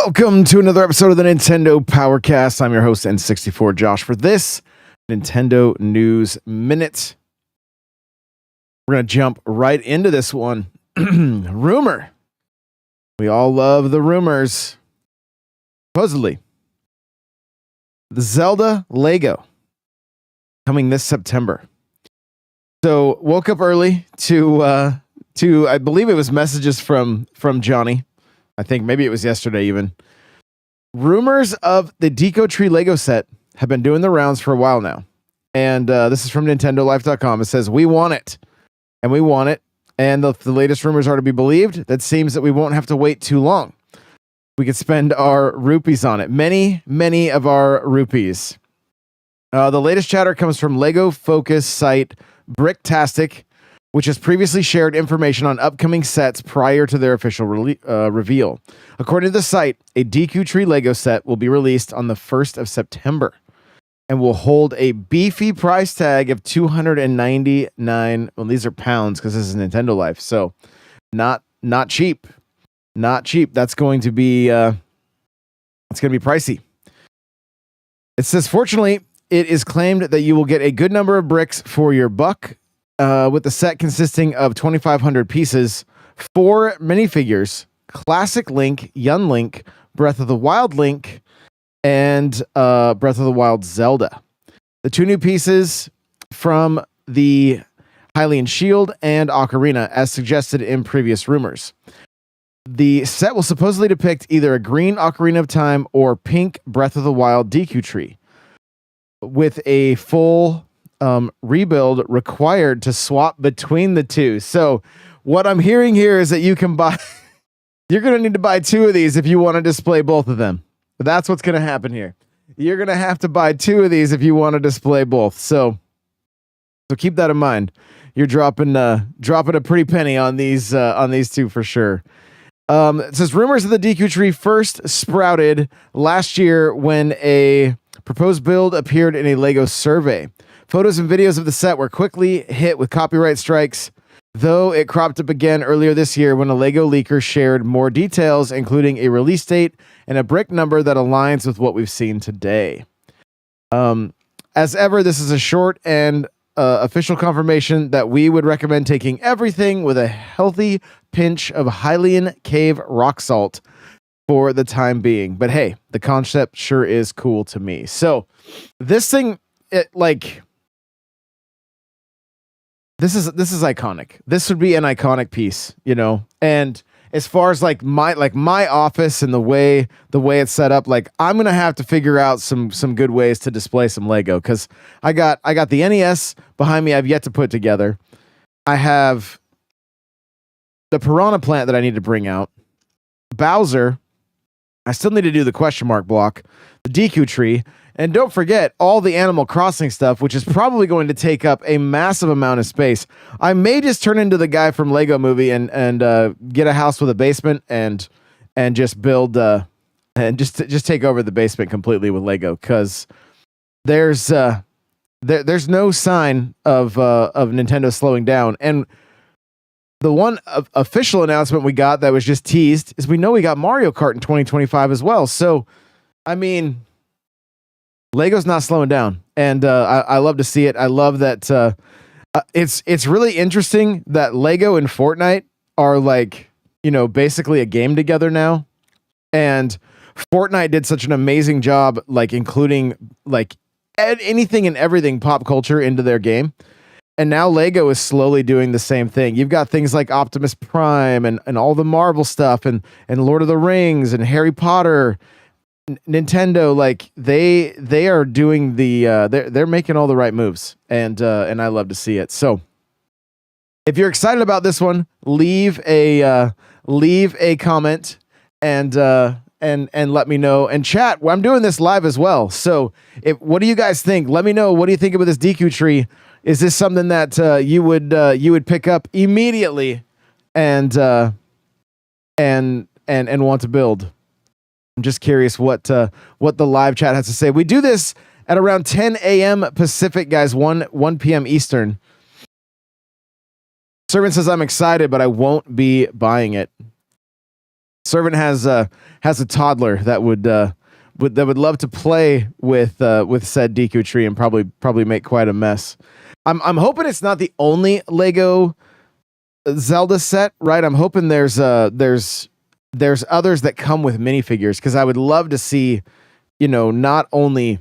Welcome to another episode of the Nintendo Powercast. I'm your host, N64 Josh, for this Nintendo News Minute. We're going to jump right into this one. Rumor. We all love the rumors. Supposedly, the Zelda Lego coming this September. So, woke up early to I believe it was messages from Johnny. I think maybe it was yesterday even. Rumors of the Deku Tree Lego set have been doing the rounds for a while now. And this is from NintendoLife.com. It says, we want it. And we want it. And the latest rumors are to be believed. That seems that we won't have to wait too long. We could spend our rupees on it. Many of our rupees. The latest chatter comes from Lego Focus site Bricktastic, which has previously shared information on upcoming sets prior to their official reveal. According to the site, a Deku Tree Lego set will be released on the 1st of September and will hold a beefy price tag of $299. Well, these are pounds because this is Nintendo Life, so not cheap. Not cheap. That's going to be pricey. It says, fortunately, it is claimed that you will get a good number of bricks for your buck. With the set consisting of 2,500 pieces, 4 minifigures, Classic Link, Young Link, Breath of the Wild Link, and Breath of the Wild Zelda. The 2 new pieces from the Hylian Shield and Ocarina, as suggested in previous rumors. The set will supposedly depict either a green Ocarina of Time or pink Breath of the Wild Deku Tree, with a full rebuild required to swap between the two. So what I'm hearing here is that you can buy you're going to need to buy 2 of these if you want to display both of them. But that's what's going to happen here. You're going to have to buy 2 of these if you want to display both. So keep that in mind. You're dropping a pretty penny on these 2 for sure. It says rumors of the Deku Tree first sprouted last year when a proposed build appeared in a Lego survey. Photos and videos of the set were quickly hit with copyright strikes, though it cropped up again earlier this year when a Lego leaker shared more details, including a release date and a brick number that aligns with what we've seen today. As ever, this is a short and official confirmation that we would recommend taking everything with a healthy pinch of Hylian Cave rock salt for the time being. But hey, the concept sure is cool to me. So this thing, This is iconic. This would be an iconic piece, you know. And as far as my office and the way it's set up, I'm gonna have to figure out some good ways to display some Lego, because I got the NES behind me. I've yet to put together. I have the Piranha Plant that I need to bring out. Bowser. I still need to do the question mark block. The Deku Tree. And don't forget all the Animal Crossing stuff, which is probably going to take up a massive amount of space. I may just turn into the guy from Lego Movie and get a house with a basement and just build and just take over the basement completely with Lego, because there's no sign of Nintendo slowing down. And the one official announcement we got that was just teased is we know we got Mario Kart in 2025 as well. So, I mean, Lego's not slowing down, and I love to see it. I love that it's really interesting that Lego and Fortnite are basically a game together now, and Fortnite did such an amazing job including anything and everything pop culture into their game, and now Lego is slowly doing the same thing. You've got things like Optimus Prime and all the Marvel stuff and Lord of the Rings and Harry Potter. Nintendo, they are doing they're making all the right moves, and I love to see it. So if you're excited about this one, leave a comment and let me know, and chat. I'm doing this live as well. So what do you guys think? Let me know. What do you think about this Deku Tree? Is this something that you would pick up immediately and want to build? I'm just curious what the live chat has to say. We do this at around 10 a.m. Pacific, guys, 1 p.m. Eastern. Servant says, I'm excited, but I won't be buying it. Servant has a toddler that would love to play with said Deku tree and probably make quite a mess. I'm hoping it's not the only Lego Zelda set, right? I'm hoping there's others that come with minifigures, because I would love to see, not only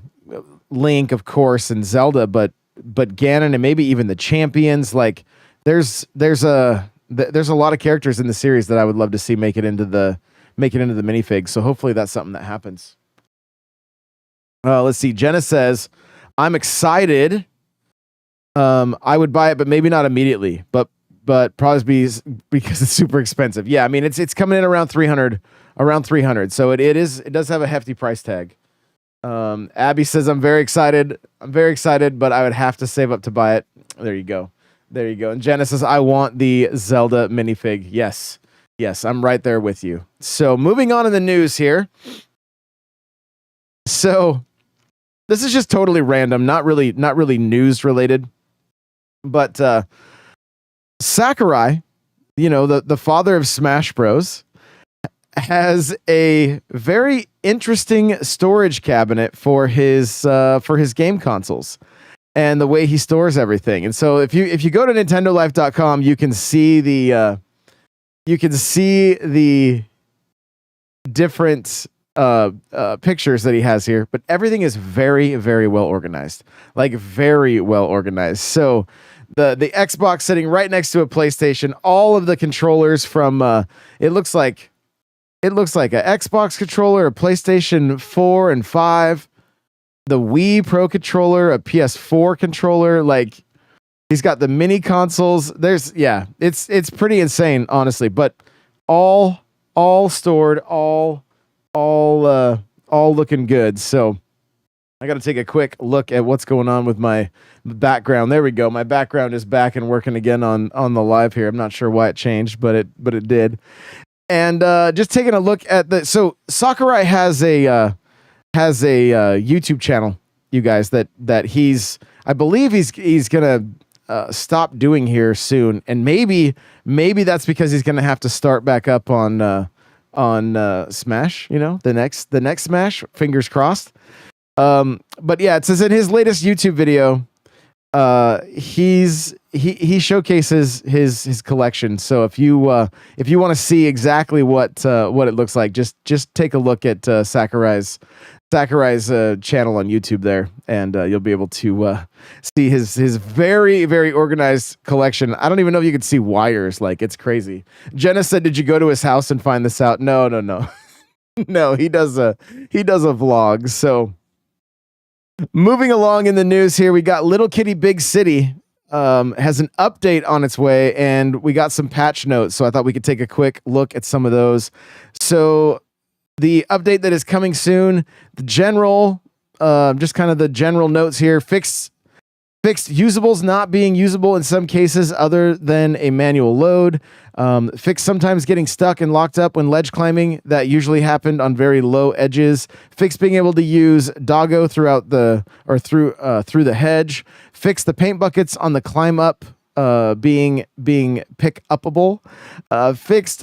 Link, of course, and Zelda, but Ganon and maybe even the champions. Like there's a lot of characters in the series that I would love to see make it into the minifig. So hopefully that's something that happens. Let's see. Jenna says, I'm excited. I would buy it, but maybe not immediately, but probably because it's super expensive. Yeah. I mean, it's coming in around 300. So it does have a hefty price tag. Abby says, I'm very excited, but I would have to save up to buy it. There you go. And Jenna says, I want the Zelda minifig. Yes, I'm right there with you. So moving on in the news here. So this is just totally random, not really news related, but Sakurai, the father of Smash Bros, has a very interesting storage cabinet for his game consoles and the way he stores everything. And so if you go to nintendolife.com, you can see the different pictures that he has here, but everything is very, very well organized, like very well organized. So the Xbox sitting right next to a PlayStation, all of the controllers from it looks like an Xbox controller, a PlayStation 4 and 5, the Wii Pro controller, a PS4 controller. Like he's got the mini consoles. It's pretty insane, honestly, but all stored, all looking good. So I got to take a quick look at what's going on with my background. There we go. My background is back and working again on the live here. I'm not sure why it changed, but it did. And just taking a look at so Sakurai has a YouTube channel, you guys, that I believe he's gonna stop doing here soon, and maybe that's because he's gonna have to start back up on Smash, the next Smash, fingers crossed. But yeah, it says in his latest YouTube video, he showcases his collection. So if you want to see exactly what it looks like, just take a look at Sakurai's channel on YouTube there, and you'll be able to see his very, very organized collection. I don't even know if you could see wires. Like, it's crazy. Jenna said, "Did you go to his house and find this out?" No. No, he does a vlog. So moving along in the news here, we got Little Kitty Big City has an update on its way, and we got some patch notes. So I thought we could take a quick look at some of those. So the update that is coming soon, the general, just kind of the general notes here: fixed usables not being usable in some cases other than a manual load. Fix sometimes getting stuck and locked up when ledge climbing. That usually happened on very low edges. Fix being able to use doggo through the hedge. Fix the paint buckets on the climb up being pick upable. Fixed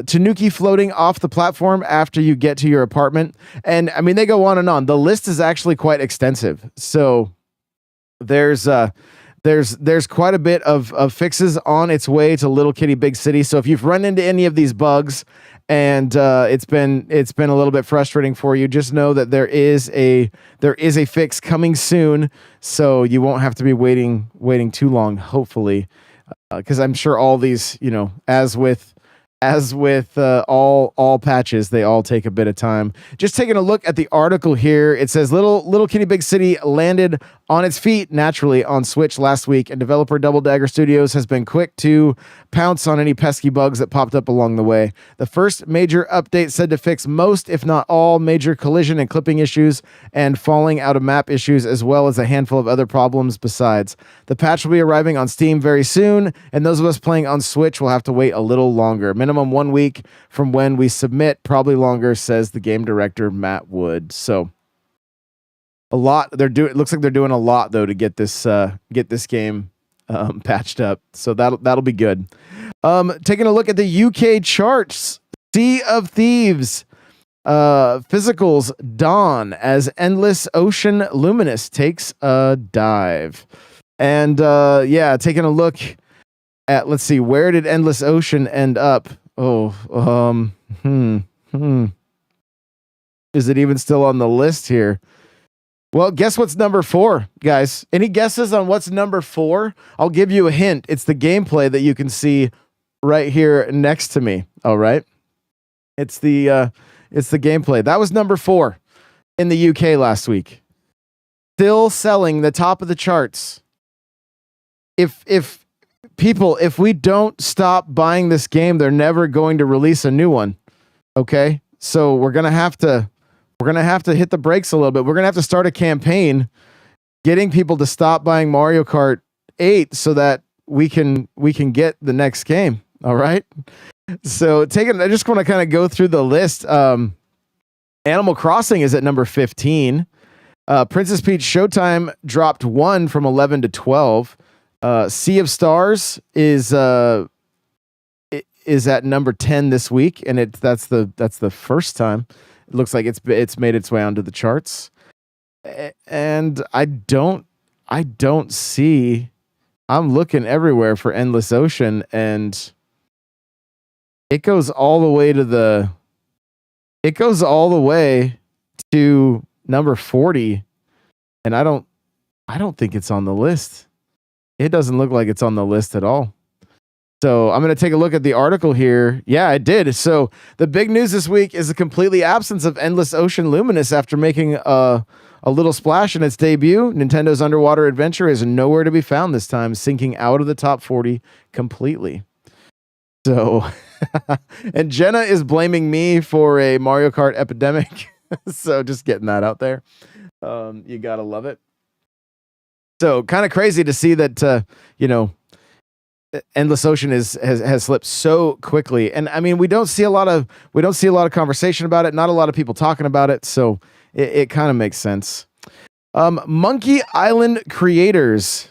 Tanuki floating off the platform after you get to your apartment. And I mean, they go on and on. The list is actually quite extensive. So there's quite a bit of fixes on its way to Little Kitty Big City. So if you've run into any of these bugs and it's been a little bit frustrating for you, just know that there is a fix coming soon, so you won't have to be waiting too long, hopefully, because I'm sure all these, as with all patches, they all take a bit of time. Just taking a look at the article here, it says Little Kitty Big City landed on its feet naturally on Switch last week, and developer Double Dagger Studios has been quick to pounce on any pesky bugs that popped up along the way. The first major update said to fix most, if not all, major collision and clipping issues and falling out of map issues, as well as a handful of other problems besides. The patch will be arriving on Steam very soon, and those of us playing on Switch will have to wait a little longer. Minimum 1 week from when we submit, probably longer, says the game director Matt Wood. So a lot it looks like they're doing a lot though to get this game patched up. So that'll be good. Taking a look at the UK charts, Sea of Thieves physicals dawn as Endless Ocean Luminous takes a dive. And taking a look at, let's see, where did Endless Ocean end up? Is it even still on the list here? Well, guess what's number 4, guys? Any guesses on what's number 4? I'll give you a hint. It's the gameplay that you can see right here next to me. All right. It's the gameplay. That was number 4 in the UK last week. Still selling the top of the charts. If we don't stop buying this game, they're never going to release a new one. Okay? So we're going to have to hit the brakes a little bit. We're going to have to start a campaign getting people to stop buying Mario Kart 8 so that we can get the next game. All right? So I just want to kind of go through the list. Animal Crossing is at number 15. Princess Peach Showtime dropped 1 from 11 to 12. Sea of Stars is at number 10 this week, and that's the first time it looks like it's made its way onto the charts. And I don't see. I'm looking everywhere for Endless Ocean, and it goes all the way to number 40, and I don't think it's on the list. It doesn't look like it's on the list at all. So I'm going to take a look at the article here. Yeah, it did. So the big news this week is the completely absence of Endless Ocean Luminous after making a little splash in its debut. Nintendo's underwater adventure is nowhere to be found this time, sinking out of the top 40 completely. So, and Jenna is blaming me for a Mario Kart epidemic. So just getting that out there. You gotta love it. So kind of crazy to see that, Endless Ocean has slipped so quickly. And I mean, we don't see a lot of conversation about it. Not a lot of people talking about it. So it kind of makes sense. Monkey Island Creators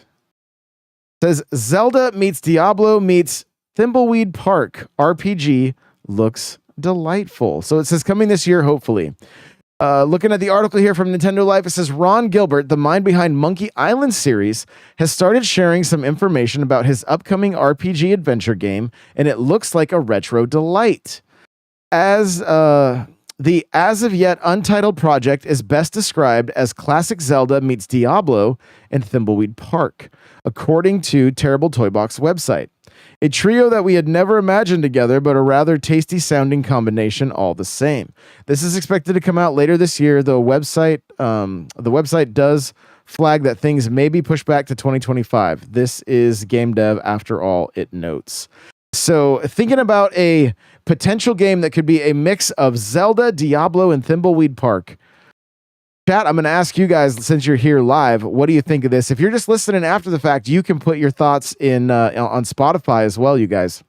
says Zelda meets Diablo meets Thimbleweed Park RPG looks delightful. So it says coming this year, hopefully. Looking at the article here from Nintendo Life, it says Ron Gilbert, the mind behind Monkey Island series, has started sharing some information about his upcoming RPG adventure game, and it looks like a retro delight. As of yet untitled project is best described as classic Zelda meets Diablo and Thimbleweed Park, according to Terrible Toy Box website. A trio that we had never imagined together, but a rather tasty sounding combination all the same. This is expected to come out later this year, though the website does flag that things may be pushed back to 2025. This is game dev after all, it notes. So thinking about a potential game that could be a mix of Zelda, Diablo, and Thimbleweed Park. Chat, I'm going to ask you guys, since you're here live, what do you think of this? If you're just listening after the fact, you can put your thoughts in on Spotify as well, you guys.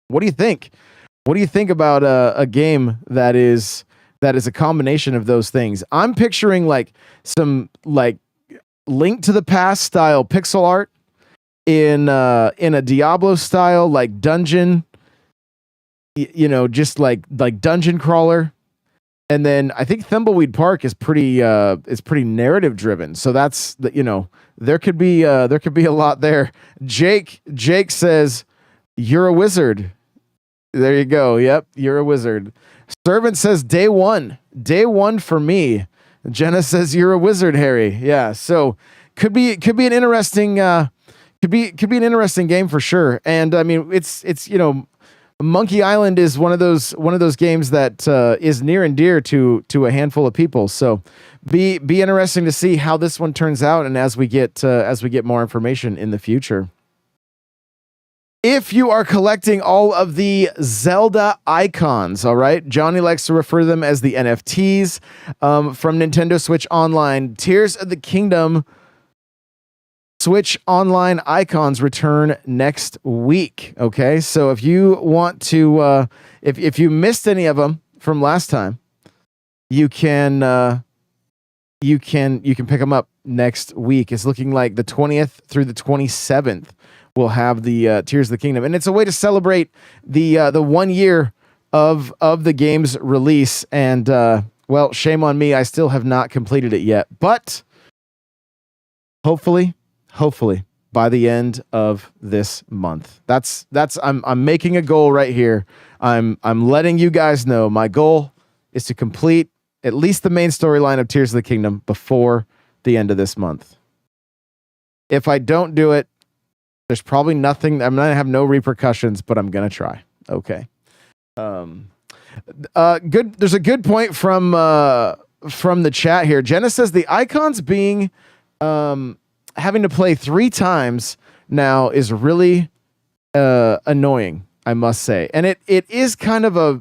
What do you think? What do you think about a game that is a combination of those things? I'm picturing like some like Link to the Past style pixel art in a Diablo style like dungeon, just like dungeon crawler. And then I think Thimbleweed Park is pretty narrative driven. So that's there could be a lot there. Jake says you're a wizard. There you go. Yep, you're a wizard. Servant says day one for me. Jenna says you're a wizard, Harry. Yeah. So could be an interesting could be an interesting game for sure. And I mean it's Monkey Island is one of those games that is near and dear to a handful of people. So be interesting to see how this one turns out, and as we get more information in the future. If you are collecting all of the Zelda icons, all right, Johnny likes to refer to them as the NFTs from Nintendo Switch Online. Tears of the Kingdom Switch Online icons return next week. Okay, so if you want to, if you missed any of them from last time, you can pick them up next week. It's looking like the 20th through the 27th we'll have the Tears of the Kingdom, and it's a way to celebrate the 1 year of the game's release. And well, shame on me, I still have not completed it yet, but hopefully by the end of this month. That's I'm making a goal right here. I'm letting you guys know my goal is to complete at least the main storyline of Tears of the Kingdom before the end of this month. If I don't do it, there's probably nothing. I'm gonna have no repercussions, but I'm gonna try. Okay. Good. There's a good point from the chat here. Jenna says the icons being having to play 3 times now is really annoying, I must say. And it is kind of a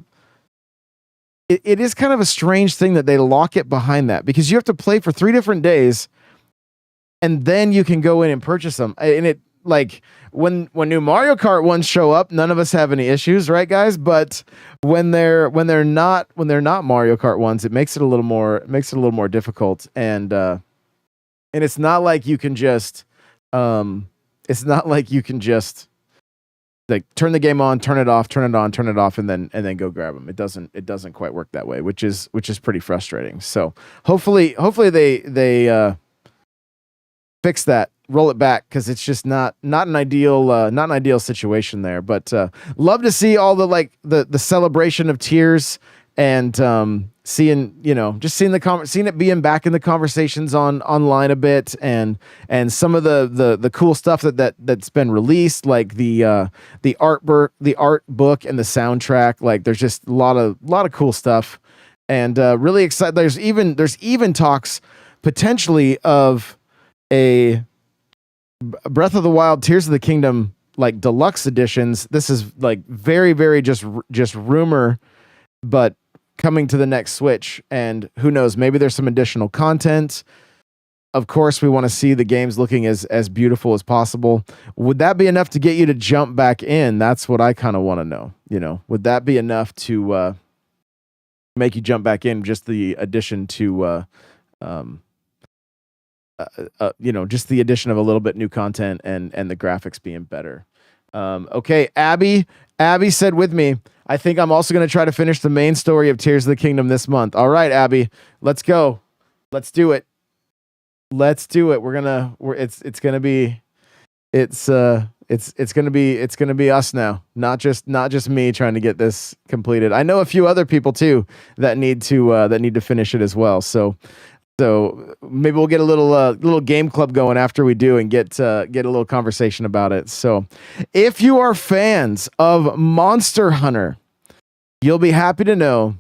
strange thing that they lock it behind that, because you have to play for 3 different days and then you can go in and purchase them. And it, like, when new Mario Kart ones show up, none of us have any issues, right, guys? But when they're not Mario Kart ones, it makes it a little more difficult. And it's not like you can just like turn the game on, turn it off, turn it on, turn it off, and then go grab them. It doesn't quite work that way, which is pretty frustrating. So hopefully they fix that, roll it back, because it's just not an ideal situation there. But love to see all the celebration of Tears, and seeing it being back in the conversations online a bit, and some of the cool stuff that's been released, like the art book and the soundtrack. Like, there's just a lot of cool stuff, and really excited. There's even talks potentially of a Breath of the Wild Tears of the Kingdom like deluxe editions. This is like very, very just rumor, but coming to the next Switch. And who knows, maybe there's some additional content. Of course, we want to see the games looking as beautiful as possible. Would that be enough to get you to jump back in? That's what I kind of want to know. Would that be enough to make you jump back in? Just the addition to just the addition of a little bit new content and the graphics being better. Okay, Abby said with me, I think I'm also going to try to finish the main story of Tears of the Kingdom this month. All right, Abby, let's go. Let's do it. It's going to be us now, not just me trying to get this completed. I know a few other people too that need to finish it as well. So maybe we'll get a little game club going after we do, and get a little conversation about it. So if you are fans of Monster Hunter, you'll be happy to know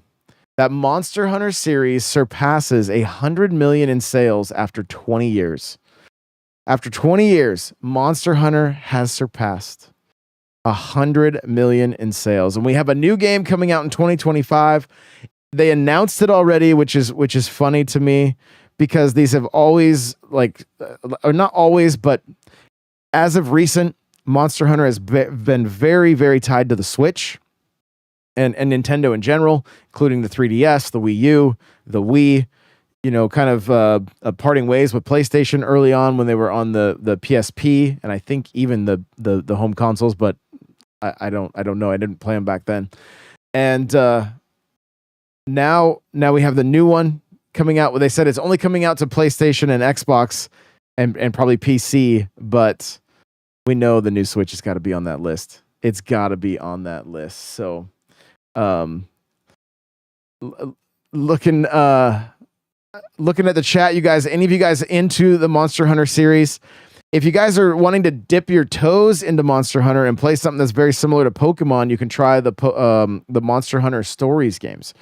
that Monster Hunter series surpasses 100 million in sales after 20 years. After 20 years, Monster Hunter has surpassed 100 million in sales, and we have a new game coming out in 2025. They announced it already, which is funny to me, because these have always, or not always, but as of recent, Monster Hunter has been very, very tied to the Switch and Nintendo in general, including the 3DS, the Wii U, the Wii. Kind of parting ways with PlayStation early on when they were on the PSP, and I think even the home consoles, but I don't know. I didn't play them back then, and now we have the new one coming out. They said it's only coming out to PlayStation and Xbox and probably PC, but we know the new Switch has got to be on that list. It's got to be on that list. So, looking at the chat, you guys, any of you guys into the Monster Hunter series? If you guys are wanting to dip your toes into Monster Hunter and play something that's very similar to Pokemon, you can try the Monster Hunter Stories games.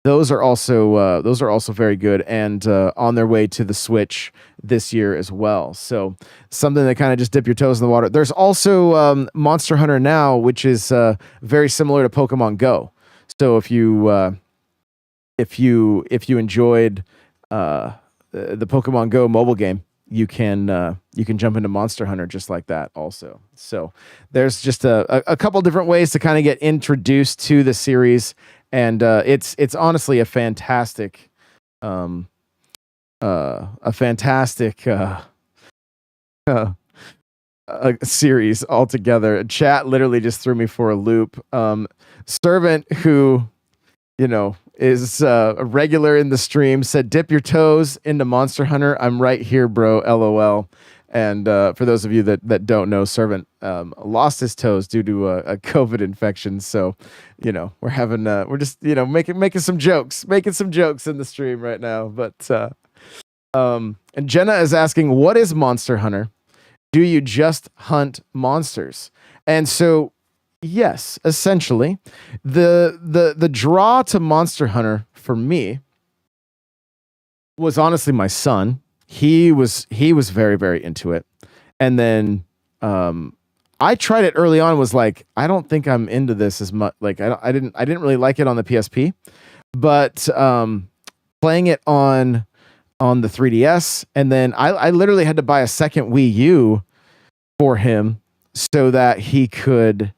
Those are also very good, and on their way to the Switch this year as well. So something that kind of just dip your toes in the water. There's also Monster Hunter Now, which is very similar to Pokemon Go. So if you enjoyed the Pokemon Go mobile game, you can jump into Monster Hunter just like that also. So there's just a couple different ways to kind of get introduced to the series. And it's honestly a fantastic a series altogether. Chat literally just threw me for a loop. Servant, who is a regular in the stream, said, "Dip your toes into Monster Hunter. I'm right here, bro. LOL." And for those of you that don't know, Servant lost his toes due to a COVID infection. So, we're just making some jokes in the stream right now. But and Jenna is asking, "What is Monster Hunter? Do you just hunt monsters?" And so, yes, essentially, the draw to Monster Hunter for me was honestly my son. He was very, very into it. And then I tried it early on, was like, I don't think I'm into this as much. Like I didn't really like it on the PSP, but playing it on the 3DS, and then I literally had to buy a second Wii U for him so that he could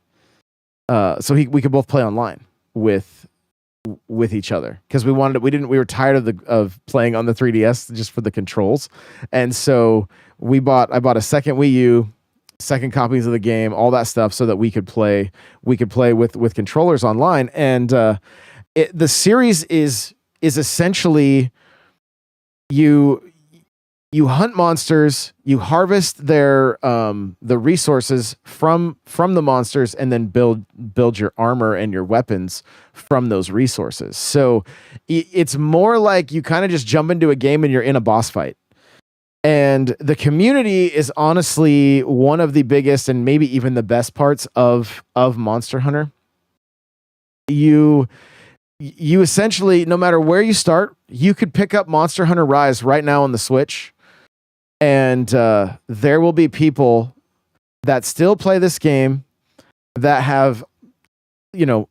we could both play online with each other, because we were tired of playing on the 3DS just for the controls. And so I bought a second Wii U, second copies of the game, all that stuff, so that we could play with controllers online. And the series is essentially you hunt monsters, you harvest their the resources from the monsters, and then build your armor and your weapons from those resources. So it's more like you kind of just jump into a game and you're in a boss fight. And the community is honestly one of the biggest and maybe even the best parts of Monster Hunter. You essentially, no matter where you start, you could pick up Monster Hunter Rise right now on the Switch. And there will be people that still play this game that have,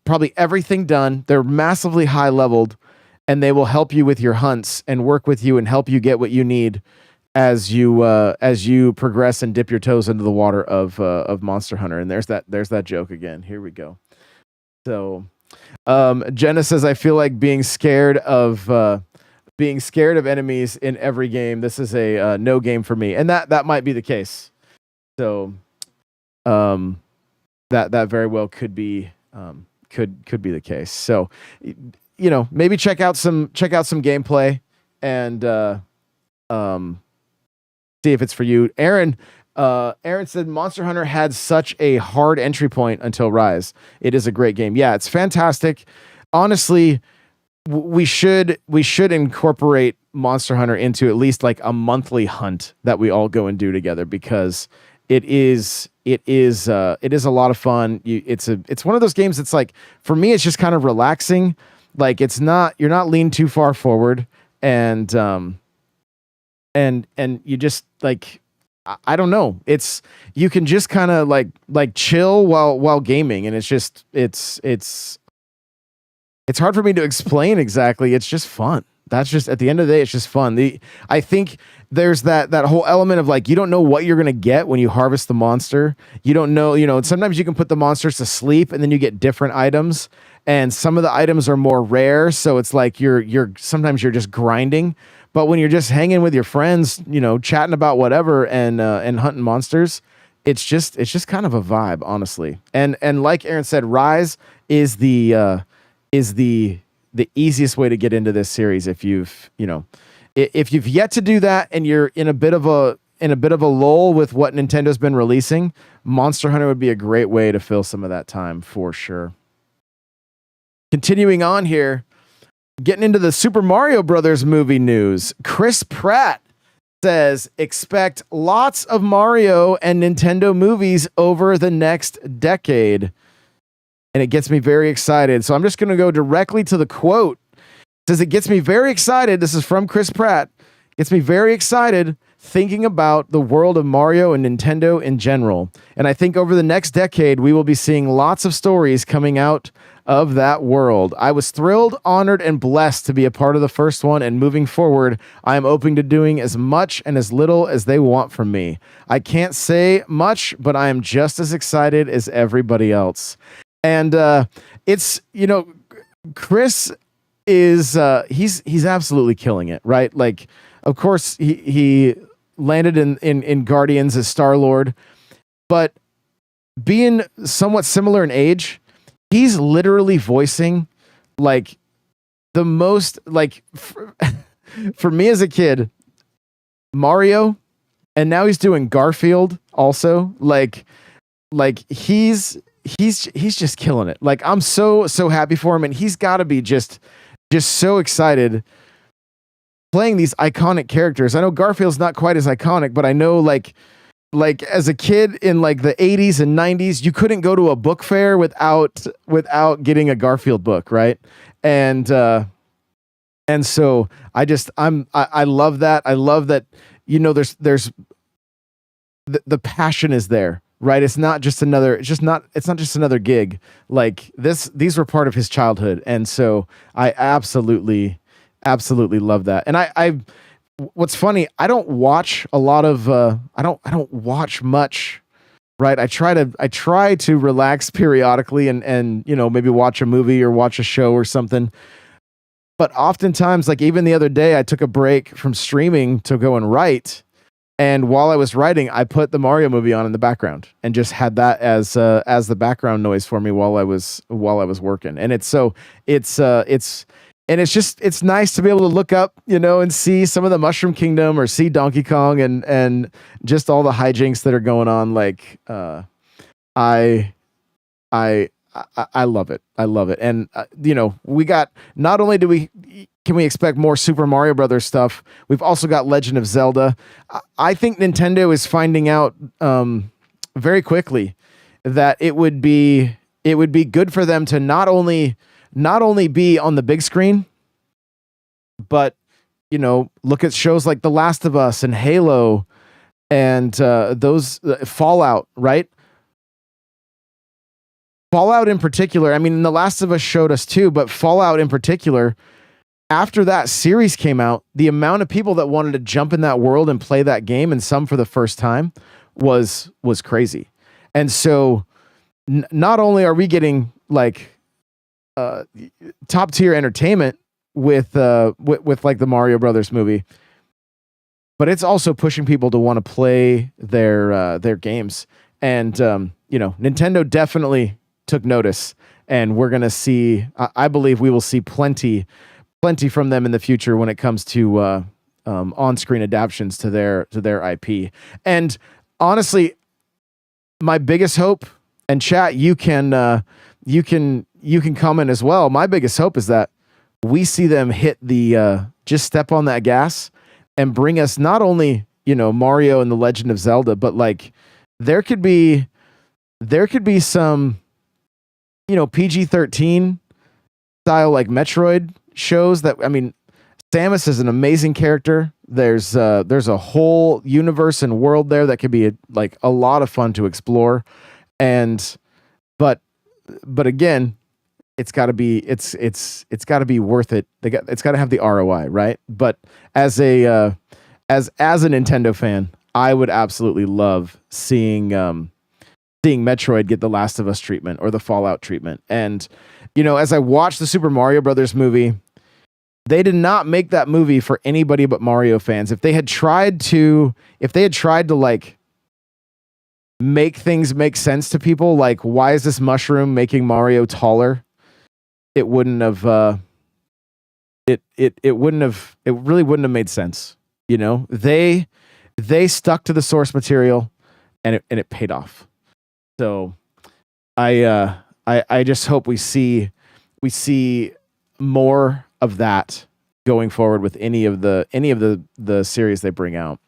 probably everything done. They're massively high leveled, and they will help you with your hunts and work with you and help you get what you need as you progress and dip your toes into the water of Monster Hunter. And there's that joke again. Here we go. So Jenna says, "I feel like being scared of enemies in every game. This is a no game for me," and that might be the case. So, that very well could be the case. So, maybe check out some gameplay and see if it's for you. Aaron said Monster Hunter had such a hard entry point until Rise. It is a great game. Yeah, it's fantastic. Honestly, we should incorporate Monster Hunter into at least like a monthly hunt that we all go and do together, because it is a lot of fun. It's one of those games that's like, for me, it's just kind of relaxing. Like, you're not leaned too far forward, and you just like, I don't know. You can just kind of like chill while gaming, and it's hard for me to explain exactly. It's just fun. That's just, at the end of the day, it's just fun. I think there's that whole element of like, you don't know what you're going to get when you harvest the monster. You don't know, sometimes you can put the monsters to sleep and then you get different items, and some of the items are more rare. So it's like sometimes you're just grinding, but when you're just hanging with your friends, chatting about whatever and hunting monsters, it's just kind of a vibe, honestly. And like Aaron said, Rise is the easiest way to get into this series. If you've yet to do that and you're in a bit of a lull with what Nintendo's been releasing, Monster Hunter would be a great way to fill some of that time for sure. Continuing on here, getting into the Super Mario Brothers movie news. Chris Pratt says, expect lots of Mario and Nintendo movies over the next decade. And it gets me very excited. So I'm just going to go directly to the quote. It says, "It gets me very excited." This is from Chris Pratt. "Gets me very excited thinking about the world of Mario and Nintendo in general. And I think over the next decade, we will be seeing lots of stories coming out of that world. I was thrilled, honored, and blessed to be a part of the first one. And moving forward, I am open to doing as much and as little as they want from me. I can't say much, but I am just as excited as everybody else." And it's, Chris is he's absolutely killing it, right? Like, of course, he landed in Guardians as Star-Lord. but being somewhat similar in age, he's literally voicing like the most like for me as a kid, Mario, and now he's doing Garfield also. Like he's just killing it. Like I'm so happy for him, and he's got to be just so excited playing these iconic characters. I know Garfield's not quite as iconic, but I know like as a kid in like the 80s and 90s, you couldn't go to a book fair without getting a Garfield book, right? And so I love that. I love that, you know, there's the passion is there, right? It's not just another gig. Like these were part of his childhood. And so I absolutely love that. And what's funny, I don't watch a lot of I don't watch much, right? I try to relax periodically and you know, maybe watch a movie or watch a show or something. But oftentimes, like even the other day, I took a break from streaming to go and write. And while I was writing, I put the Mario movie on in the background and just had that as the background noise for me while I was working. And it's nice to be able to look up, you know, and see some of the Mushroom Kingdom or see Donkey Kong and just all the hijinks that are going on. Like, I love it. I love it. And, you know, we got, not only can we expect more Super Mario Brothers stuff, we've also got Legend of Zelda. I think Nintendo is finding out very quickly that it would be good for them to not only be on the big screen, but, you know, look at shows like The Last of Us and Halo and those Fallout, right? Fallout in particular, I mean, The Last of Us showed us too, but Fallout in particular, after that series came out, the amount of people that wanted to jump in that world and play that game, and some for the first time, was crazy. And so not only are we getting like top tier entertainment with like the Mario Brothers movie, but it's also pushing people to want to play their games. And you know, Nintendo definitely took notice, and we're going to see, I believe we will see plenty from them in the future when it comes to on-screen adaptions to their IP. And honestly, my biggest hope, and chat, you can comment as well. My biggest hope is that we see them hit the just step on that gas and bring us not only, you know, Mario and the Legend of Zelda, but like there could be some, you know, PG-13 style like Metroid shows that, I mean, Samus is an amazing character. There's a whole universe and world there that could be a lot of fun to explore. And but again, it's got to be worth it. It's got to have the ROI, right? But as a Nintendo fan, I would absolutely love seeing Metroid get the Last of Us treatment or the Fallout treatment. And, you know, as I watched the Super Mario Brothers movie, they did not make that movie for anybody but Mario fans. If they had tried to like make things make sense to people, like why is this mushroom making Mario taller? It wouldn't have it really wouldn't have made sense. You know, they stuck to the source material, and it paid off. So I just hope we see more of that going forward with any of the series they bring out.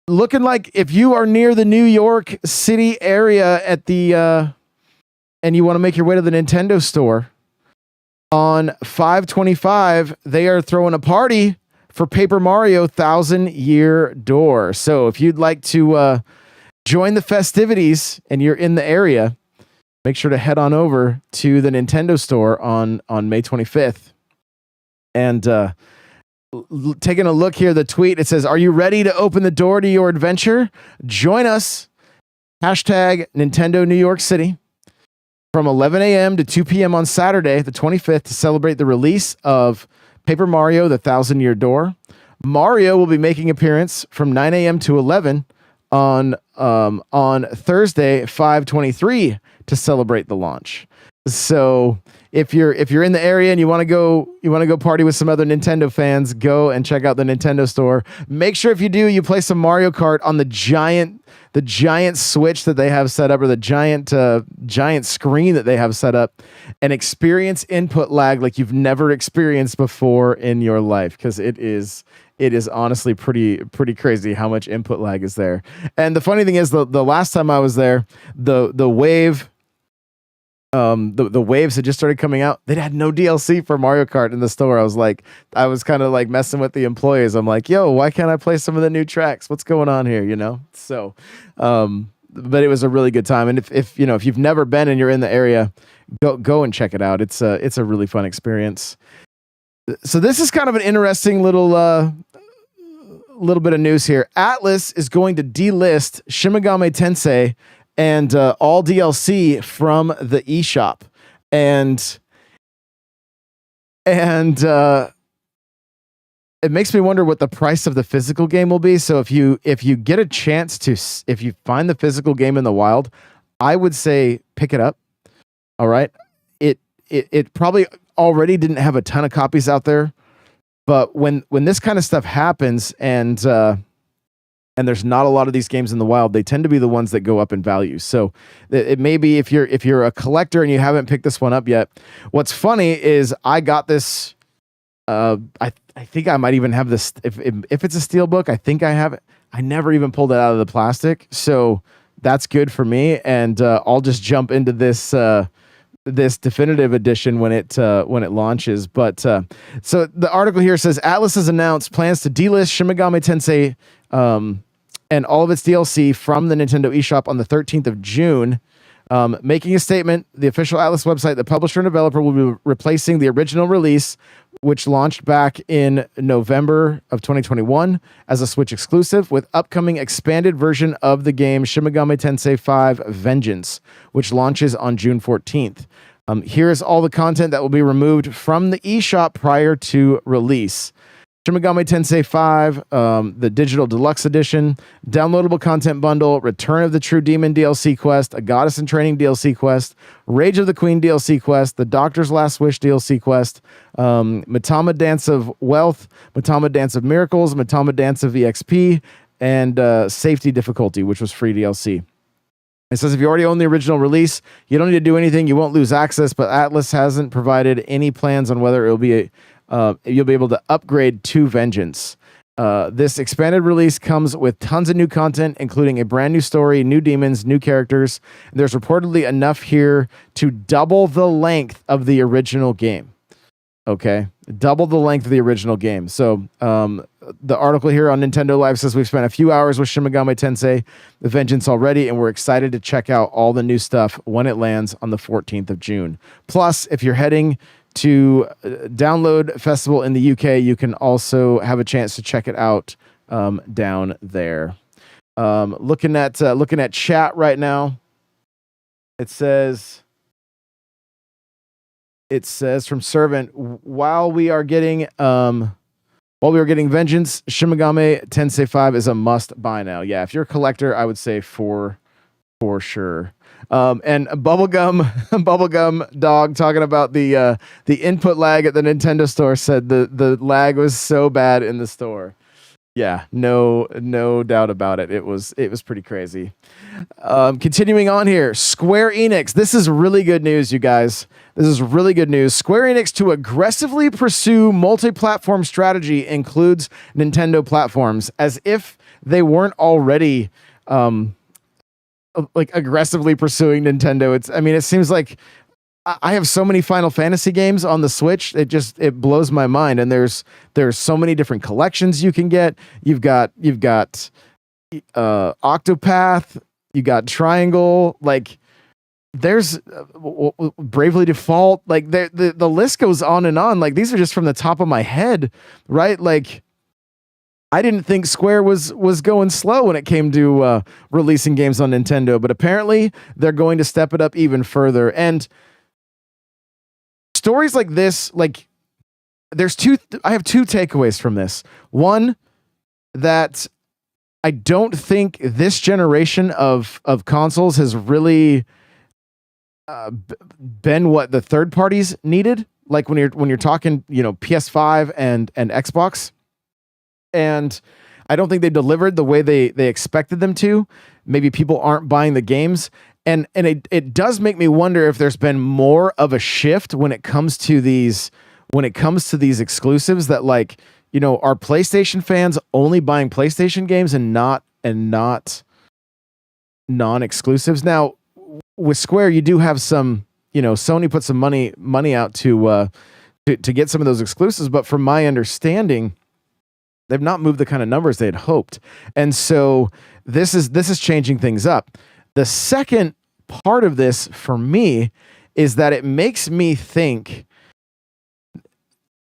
Looking like if you are near the New York City area at the and you want to make your way to the Nintendo store on 5/25, they are throwing a party for Paper Mario 1000-Year Door. So if you'd like to join the festivities and you're in the area, make sure to head on over to the Nintendo store on May 25th. And taking a look here, the tweet, it says, "Are you ready to open the door to your adventure? Join us. Hashtag Nintendo New York City from 11 a.m. to 2 p.m. on Saturday, the 25th, to celebrate the release of Paper Mario, the 1000-Year Door. Mario will be making an appearance from 9 a.m. to 11 on Thursday 5/23 to celebrate the launch. So if you're in the area and you want to go party with some other Nintendo fans, go and check out the Nintendo store. Make sure if you do, you play some Mario Kart on the giant Switch that they have set up, or the giant screen that they have set up, and experience input lag like you've never experienced before in your life, because it is honestly pretty crazy how much input lag is there. And the funny thing is, the last time I was there, the wave. The waves had just started coming out. They had no DLC for Mario Kart in the store. I was kind of like messing with the employees. I'm like, yo, why can't I play some of the new tracks? What's going on here? So, but it was a really good time. And if you've never been and you're in the area, go and check it out. It's a really fun experience. So this is kind of an interesting little bit of news here. Atlas is going to delist Shin Megami Tensei and all DLC from the eShop, and it makes me wonder what the price of the physical game will be. So if you get a chance if you find the physical game in the wild, I would say pick it up. All right, it probably already didn't have a ton of copies out there, but when this kind of stuff happens, and there's not a lot of these games in the wild, they tend to be the ones that go up in value. So it may be, if you're a collector and you haven't picked this one up yet. What's funny is I got this. I think I might even have this. If it's a steel book, I think I have it. I never even pulled it out of the plastic, so that's good for me. And I'll just jump into this definitive edition when it launches. But so the article here says Atlas has announced plans to delist Shin Megami Tensei and all of its DLC from the Nintendo eShop on the 13th of June. Making a statement, the official Atlas website, the publisher and developer will be replacing the original release, which launched back in November of 2021 as a Switch exclusive, with upcoming expanded version of the game Shin Megami Tensei V Vengeance, which launches on June 14th. Here's all the content that will be removed from the eShop prior to release. Shin Megami Tensei 5, the Digital Deluxe Edition, downloadable content bundle, Return of the True Demon DLC quest, a Goddess in Training DLC quest, Rage of the Queen DLC quest, the Doctor's Last Wish DLC quest, Matama Dance of Wealth, Matama Dance of Miracles, Matama Dance of EXP, and Safety Difficulty, which was free DLC. It says if you already own the original release, you don't need to do anything. You won't lose access, but Atlas hasn't provided any plans on whether it'll be you'll be able to upgrade to Vengeance. This expanded release comes with tons of new content, including a brand new story, new demons, new characters. There's reportedly enough here to double the length of the original game. Okay, double the length of the original game. So the article here on Nintendo Live says we've spent a few hours with Shin Megami Tensei The Vengeance already, and we're excited to check out all the new stuff when it lands on the 14th of June. Plus, if you're heading to Download Festival in the UK, you can also have a chance to check it out down there. Looking at chat right now, it says from Servant, while we are getting Vengeance, Shin Megami Tensei 5 is a must buy now. Yeah, if you're a collector, I would say for sure. And bubblegum dog talking about the input lag at the Nintendo store, said the lag was so bad in the store. Yeah, no doubt about it. It was pretty crazy. Continuing on here, Square Enix. This is really good news, you guys. This is really good news. Square Enix to aggressively pursue multi-platform strategy includes Nintendo platforms, as if they weren't already like aggressively pursuing Nintendo. It seems like I have so many Final Fantasy games on the Switch. It blows my mind. And there's so many different collections you can get. You've got Octopath, you got Triangle, like there's Bravely Default, like the list goes on and on. Like these are just from the top of my head, right? Like I didn't think Square was going slow when it came to releasing games on Nintendo, but apparently they're going to step it up even further. And stories like this, like I have two takeaways from this. One, that I don't think this generation of consoles has really been what the third parties needed. Like when you're talking, PS5 and Xbox, and I don't think they delivered the way they expected them to. Maybe people aren't buying the games, and it does make me wonder if there's been more of a shift when it comes to these exclusives that, like, are PlayStation fans only buying PlayStation games and not non-exclusives. Now with Square, you do have some, Sony put some money out to get some of those exclusives, but from my understanding, they've not moved the kind of numbers they had hoped. And so this is changing things up. The second part of this for me is that it makes me think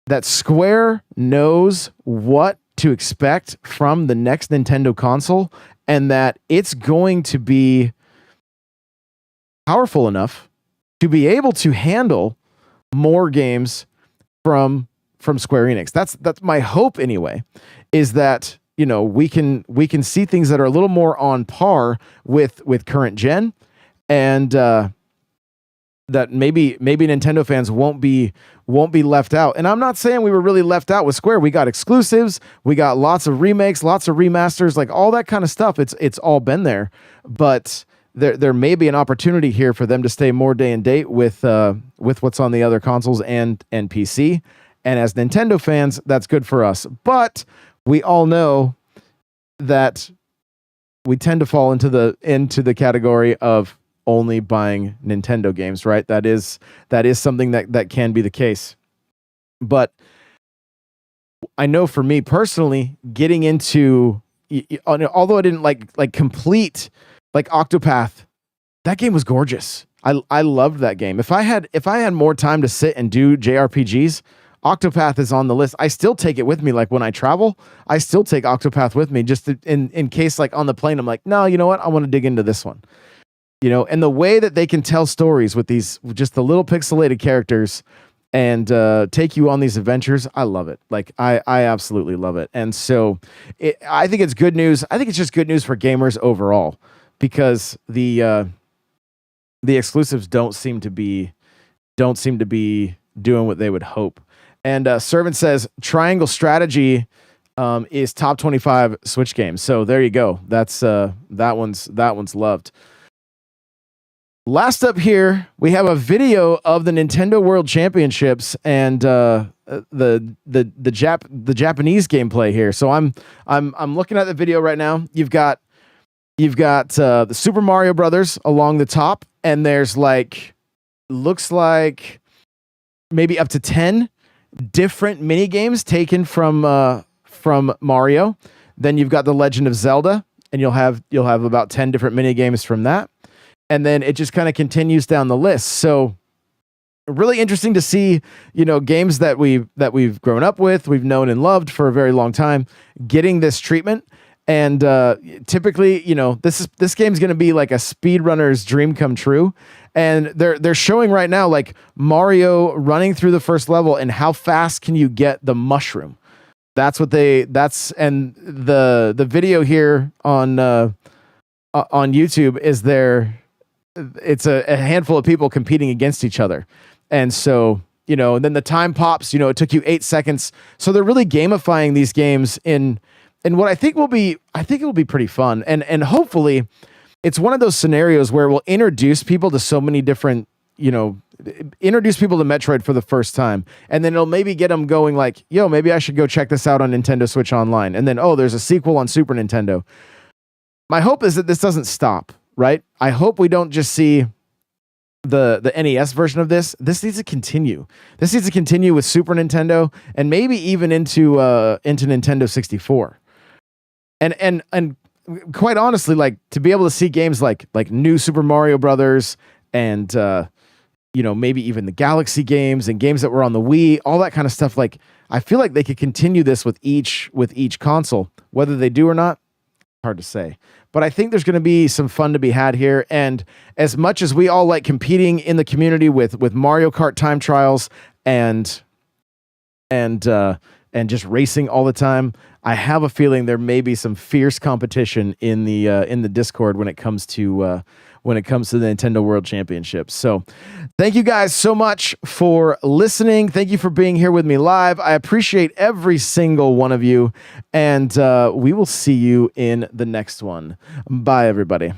that Square knows what to expect from the next Nintendo console, and that it's going to be powerful enough to be able to handle more games from Square Enix. That's my hope anyway, is that we can see things that are a little more on par with current gen, and that maybe Nintendo fans won't be left out. And I'm not saying we were really left out with Square. We got exclusives, we got lots of remakes, lots of remasters, like all that kind of stuff. It's all been there, but there may be an opportunity here for them to stay more day and date with what's on the other consoles and PC. And as Nintendo fans, that's good for us. But we all know that we tend to fall into the category of only buying Nintendo games, right? That is something that can be the case. But I know for me personally, getting into, although I didn't like complete like Octopath, that game was gorgeous. I loved that game. If I had more time to sit and do JRPGs, Octopath is on the list. I still take it with me. Like when I travel, I still take Octopath with me just in case, like on the plane, I'm like, no, you know what? I want to dig into this one. And the way that they can tell stories with these, just the little pixelated characters and take you on these adventures, I love it. Like I absolutely love it. And so I think it's good news. I think it's just good news for gamers overall, because the exclusives don't seem to be doing what they would hope. And Servant says Triangle Strategy is top 25 Switch games. So there you go. That's that one's loved. Last up here, we have a video of the Nintendo World Championships and the Japanese gameplay here. So I'm looking at the video right now. You've got the Super Mario Brothers along the top, and there's looks like maybe up to 10 different mini games taken from Mario. Then you've got the Legend of Zelda, and you'll have about 10 different mini games from that. And then it just kind of continues down the list. So really interesting to see, games that we've grown up with, we've known and loved for a very long time, getting this treatment. And typically, this game's going to be like a speedrunner's dream come true. And they're showing right now like Mario running through the first level and how fast can you get the mushroom. And the video here on YouTube is it's a handful of people competing against each other. And so, and then the time pops, it took you 8 seconds. So they're really gamifying these games in what I think it will be pretty fun. And hopefully it's one of those scenarios where we'll introduce people to so many different, introduce people to Metroid for the first time. And then it'll maybe get them going like, yo, maybe I should go check this out on Nintendo Switch Online. And then, oh, there's a sequel on Super Nintendo. My hope is that this doesn't stop, right? I hope we don't just see the NES version of this. This needs to continue. This needs to continue with Super Nintendo and maybe even into Nintendo 64. And quite honestly, like to be able to see games like new Super Mario Brothers and maybe even the Galaxy games and games that were on the Wii, all that kind of stuff. Like I feel like they could continue this with each console. Whether they do or not, hard to say. But I think there's going to be some fun to be had here. And as much as we all like competing in the community with Mario Kart time trials and and just racing all the time, I have a feeling there may be some fierce competition in the Discord when it comes to the Nintendo World Championships. So thank you guys so much for listening. Thank you for being here with me live. I appreciate every single one of you, and we will see you in the next one. Bye, everybody.